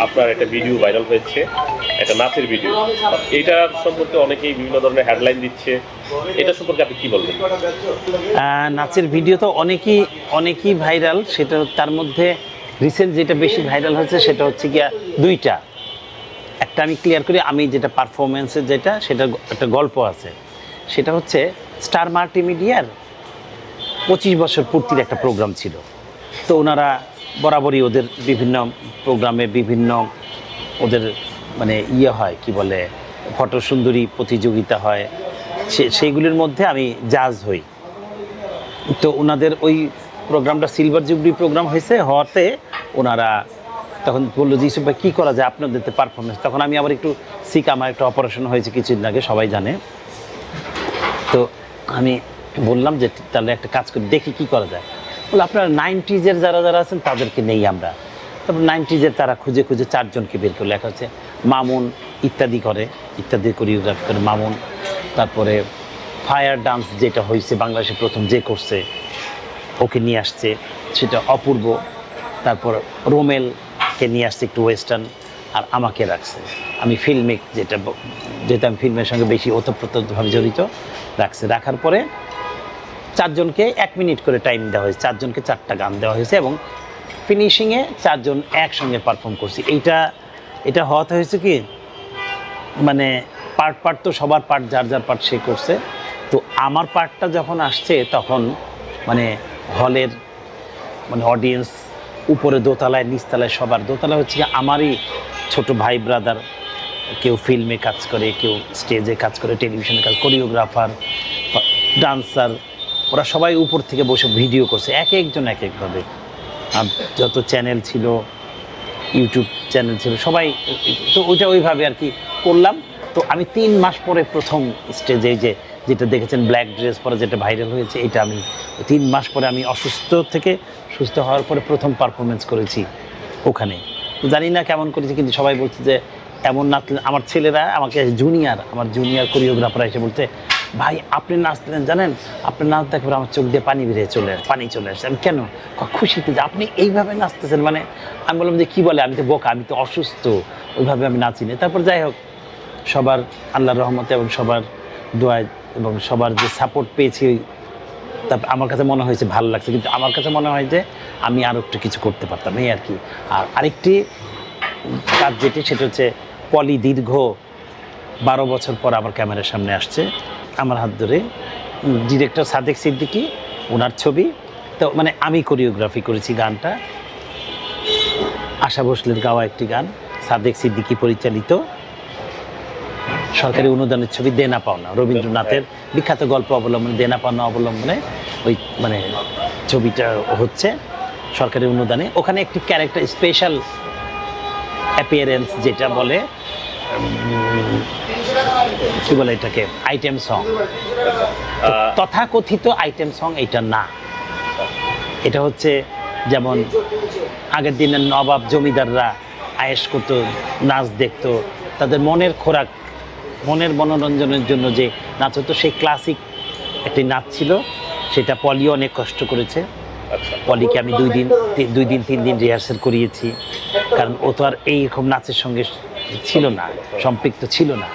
আপনার একটা video viral হয়েছে, একটা নাচের ভিডিও। এটা সম্পর্কে অনেকেই বিভিন্ন ধরনের হেডলাইন দিচ্ছে, এটা সম্পর্কে আপনি কি বলবেন? নাচের ভিডিও তো অনেকই ভাইরাল, সেটা তার মধ্যে রিসেন্ট যেটা বেশি ভাইরাল হয়েছে সেটা হচ্ছে গিয়া দুইটা। একটা আমি ক্লিয়ার করি, আমি যেটা পারফরমেন্সের যেটা সেটা একটা গল্প আছে, সেটা হচ্ছে স্টার মাল্টিমিডিয়ার 25 বছর পূর্তির একটা প্রোগ্রাম ছিল। তো ওনারা বরাবরই ওদের বিভিন্ন প্রোগ্রামে বিভিন্ন ওদের মানে হয় কি বলে ফটো সুন্দরী প্রতিযোগিতা হয়, সেইগুলির মধ্যে আমি জাজ হই। তো ওনাদের ওই প্রোগ্রামটা সিলভার জুবলি প্রোগ্রাম হওয়াতে ওনারা তখন বললো যে ইসুফ ভাই কী করা যায় আপনাদের পারফরমেন্স। তখন আমি আবার একটু আমার একটা অপারেশন হয়েছে কিছুদিন আগে, সবাই জানে। তো আমি বললাম যে তাহলে একটা কাজ করে দেখি কি করা যায়। বলে আপনারা 90s যারা আছেন তাদেরকে নেই আমরা। তারপর 90s তারা খুঁজে 4জনকে বের করে, লেখা হচ্ছে মামুন ইত্যাদি কোরিওগ্রাফি করে মামুন। তারপরে ফায়ার ডান্স যেটা হয়েছে বাংলাদেশে প্রথম যে করছে ওকে নিয়ে আসছে, সেটা অপূর্ব। তারপর রোমেলকে নিয়ে আসছে একটু ওয়েস্টার্ন, আর আমাকে রাখছে। আমি ফিল্মিক যেটা আমি ফিল্মের সঙ্গে বেশি ওতপ্রোতভাবে জড়িত রাখার পরে 4জনকে 1 মিনিট করে টাইম দেওয়া হয়েছে, 4জনকে 4টা গান দেওয়া হয়েছে এবং ফিনিশিংয়ে 4জন একসঙ্গে পারফর্ম করছি। এটা হওয়াতে হয়েছে কি মানে পার্ট তো সবার পার্ট যার পার্ট সে করছে। তো আমার পার্টটা যখন আসছে তখন মানে হলের মানে অডিয়েন্স উপরে দোতলায় নিচতলায় সবার, দোতলা হচ্ছে কি আমারই ছোট ভাই ব্রাদার, কেউ ফিল্মে কাজ করে, কেউ স্টেজে কাজ করে, টেলিভিশনে কাজ, কোরিওগ্রাফার, ডান্সার, ওরা সবাই উপর থেকে বসে ভিডিও করছে এক একভাবে। আর যত চ্যানেল ছিল, ইউটিউব চ্যানেল ছিল, সবাই। তো ওইটা ওইভাবে আর কি করলাম। তো আমি 3 মাস পরে প্রথম স্টেজে যেটা দেখেছেন ব্ল্যাক ড্রেস পরে যেটা ভাইরাল হয়েছে, এটা আমি 3 মাস পরে আমি অসুস্থ থেকে সুস্থ হওয়ার পরে প্রথম পারফরমেন্স করেছি ওখানে। তো জানি না কেমন করেছি, কিন্তু সবাই বলছে যে এমন নাচলেন। আমার ছেলেরা আমাকে আমার জুনিয়র কোরিওগ্রাফার এসে বলতে, ভাই আপনি নাচলেন জানেন, আপনার নাচ দেখে আমার চোখ দিয়ে পানি চলে আসে। আমি কেন? খুশিতে যে আপনি এইভাবে নাচতেছেন। মানে আমি বললাম যে কী বলে, আমি তো বোকা, আমি তো অসুস্থ, ওইভাবে আমি নাচিনি। তারপর যাই হোক, সবার আল্লাহর রহমতে এবং সবার দোয়ায় এবং সবার যে সাপোর্ট পেয়েছি, তারপর আমার কাছে মনে হয়েছে ভালো লাগছে। কিন্তু আমার কাছে মনে হয় যে আমি আরও একটু কিছু করতে পারতাম, এই আর কি। আর আরেকটি কাজ সেটা হচ্ছে পলি দীর্ঘ 12 বছর পর আবার ক্যামেরার সামনে আসছে আমার হাত ধরে। ডিরেক্টর সাদেক সিদ্দিকী, ওনার ছবি। তো মানে আমি কোরিওগ্রাফি করেছি গানটা, আশা ভোসলের গাওয়া একটি গান, সাদেক সিদ্দিকী পরিচালিত, সরকারি অনুদানের ছবি দেনা পাওনা, রবীন্দ্রনাথের বিখ্যাত গল্প অবলম্বনে, দেনা পাওনা অবলম্বনে ওই মানে ছবিটা হচ্ছে সরকারি অনুদানে। ওখানে একটি ক্যারেক্টার স্পেশাল অ্যাপিয়ারেন্স যেটা বলে কি বলে এটাকে, আইটেম সং, তথাকথিত আইটেম সং এটা না। এটা হচ্ছে যেমন আগের দিনের নবাব জমিদাররা আয়েশ করতো, নাচ দেখতো, তাদের মনের খোরাক, মনের মনোরঞ্জনের জন্য যে নাচ হতো, সেই ক্লাসিক একটি নাচ ছিল। সেটা পলিও অনেক কষ্ট করেছে। পলিকে আমি 2 দিন 3 দিন রিহার্সাল করিয়েছি, কারণ ও তো আর এইরকম নাচের সঙ্গে ছিল না, সম্পৃক্ত ছিল না।